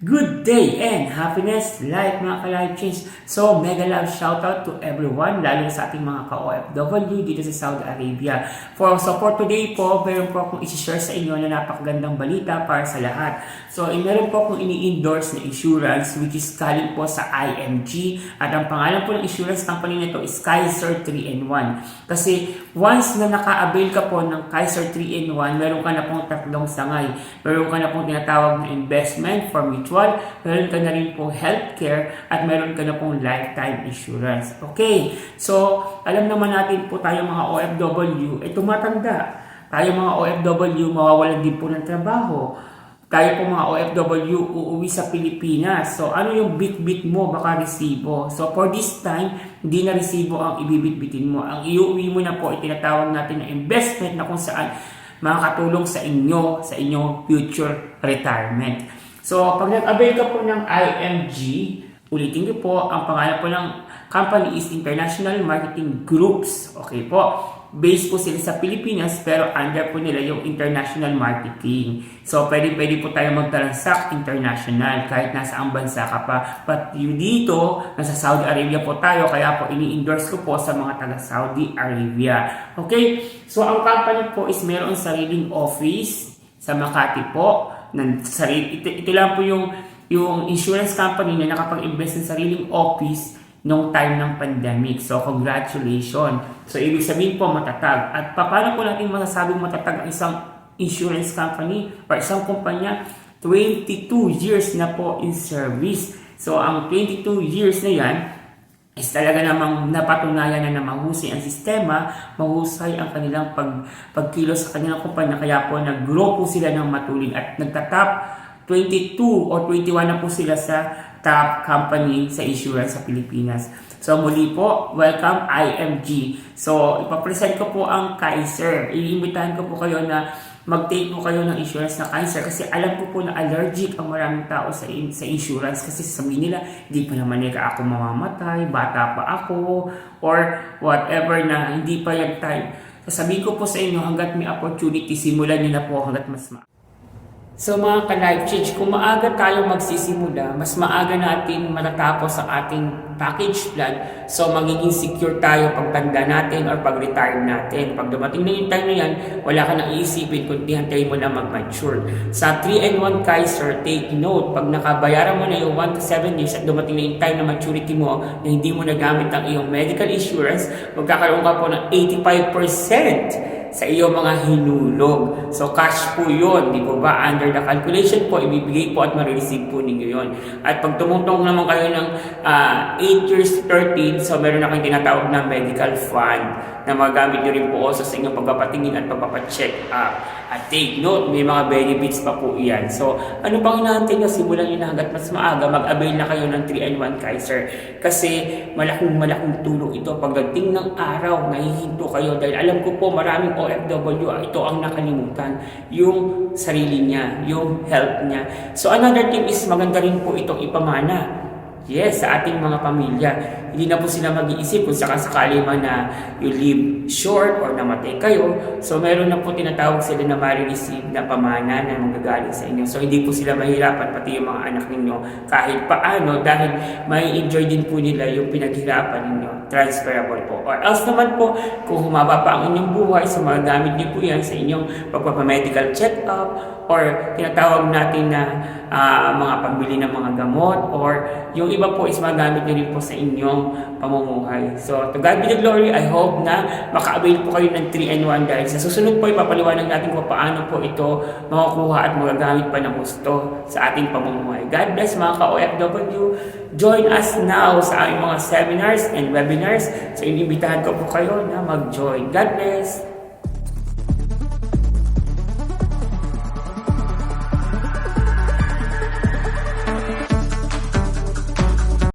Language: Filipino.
Good day and happiness, life mga ka-life change. So, mega love shoutout to everyone, lalo sa ating mga ka-OFW dito sa Saudi Arabia. For today po, meron po akong isi-share sa inyo na napakagandang balita para sa lahat. So, meron po akong ini-endorse na insurance which is galing po sa IMG at ang pangalan po ng insurance company nito is Kaiser 3-in-1. Kasi once na naka-avail ka po ng Kaiser 3-in-1, meron ka na pong tatlong sangay. Meron ka na pong tinatawag na investment for mutual, meron ka na rin pong healthcare, at meron ka na pong lifetime insurance. Okay, so alam naman natin po tayo mga OFW, tumatanda. Tayo mga OFW, mawawalan din po ng trabaho. Tayo po mga OFW, uuwi sa Pilipinas. So ano yung bit-bit mo, baka resibo. So for this time, hindi na resibo ang ibibit-bitin mo. Ang iuwi mo na po, itinatawag natin na investment na kung saan makakatulong sa inyong future retirement. So, pag nag-avail ka po ng IMG, ulitin ko po, ang pangalan po ng company is International Marketing Groups. Okay po. Based po sila sa Pilipinas, pero under po nila yung international marketing. So, pwede po tayo mag-transact international kahit nasa ang bansa ka pa. But yung dito, nasa Saudi Arabia po tayo, kaya po ini-endorse ko po sa mga taga-Saudi Arabia. Okay? So, ang company po is mayroon sariling office sa Makati po. Ito lang po yung insurance company na nakapag-invest ng sariling office nung time ng pandemic. So, congratulations. So, ibig sabihin po matatag. At paano po natin masasabing matatag ang isang insurance company o isang kumpanya? 22 years na po in service. So, ang 22 years na yan is talaga namang napatunayan na mahusay ang sistema, mahusay ang kanilang pagkilos sa kanilang kumpanya. Kaya po nag-grow po sila ng matuloy at nagtatap 22 o 21 na po sila sa top company sa insurance sa Pilipinas. So muli po, welcome IMG. So ipapresent ko po ang Kaiser. Iimbitahan ko po kayo na mag-take po kayo ng insurance na Kaiser kasi alam ko po na allergic ang maraming tao sa insurance kasi sabihin nila, hindi pa naman ako mamamatay, bata pa ako, or whatever na hindi pa yung time. Sasabihin ko po sa inyo hanggat may opportunity, simulan nyo na po hanggat mas So mga ka-life change, kung maaga tayo magsisimula, mas maaga natin matatapos ang ating package plan. So magiging secure tayo pagtanda natin or pag-retire natin. Pag dumating na yung time na yan, wala ka nang iisipin kundi hantayin mo na mag-mature. Sa 3-in-1 Kaiser, take note, pag nakabayaran mo na yung 1 to 7 years at dumating na yung time na maturity mo na hindi mo nagamit ang iyong medical insurance, magkakaroon ka po ng 85% sa iyong mga hinulog. So cash po yun, di po ba? Under the calculation po, ibibigay po at marireceive po ninyo yun. At pag tumutong naman kayo ng 8 years 13, so meron na kayong tinatawag na medical fund na magamit nyo rin po also sa inyong pagpapatingin at pagpapacheck up. At take note, may mga benefits pa po iyan. So ano pang hinahantay nyo? Simulan nyo na hanggat mas maaga, mag-avail na kayo ng 3-in-1 Kaiser. Kasi malaking tulong ito. Pagdating ng araw, nahihinto kayo dahil alam ko po maraming OFW, ito ang nakalimutan, yung sarili niya, yung health niya. So another thing is maganda rin po itong ipamana. Yes, sa ating mga pamilya. Hindi na po sila mag-iisip kung sakasakali man na you live short or namatay kayo. So meron na po tinatawag sila na ma-receive na pamana na manggagaling sa inyo. So hindi po sila mahirapan, pati yung mga anak ninyo kahit paano dahil may enjoy din po nila yung pinaghirapan ninyo. Transferable po. Or else naman po, kung humaba pa ang inyong buhay, so magagamit niyo po yan sa inyong pagpapamedical check-up or tinatawag natin na mga pambili ng mga gamot or yung iba po is magamit nyo rin po sa inyong pamumuhay. So, to God be the glory. I hope na maka-avail po kayo ng 3-in-1 dahil sa susunod po ipapaliwanag natin kung paano po ito makukuha at magagamit pa ng gusto sa ating pamumuhay. God bless mga ka-OFW. Join us now sa aming mga seminars and webinars. So, inimbitahan ko po kayo na mag-join. God bless!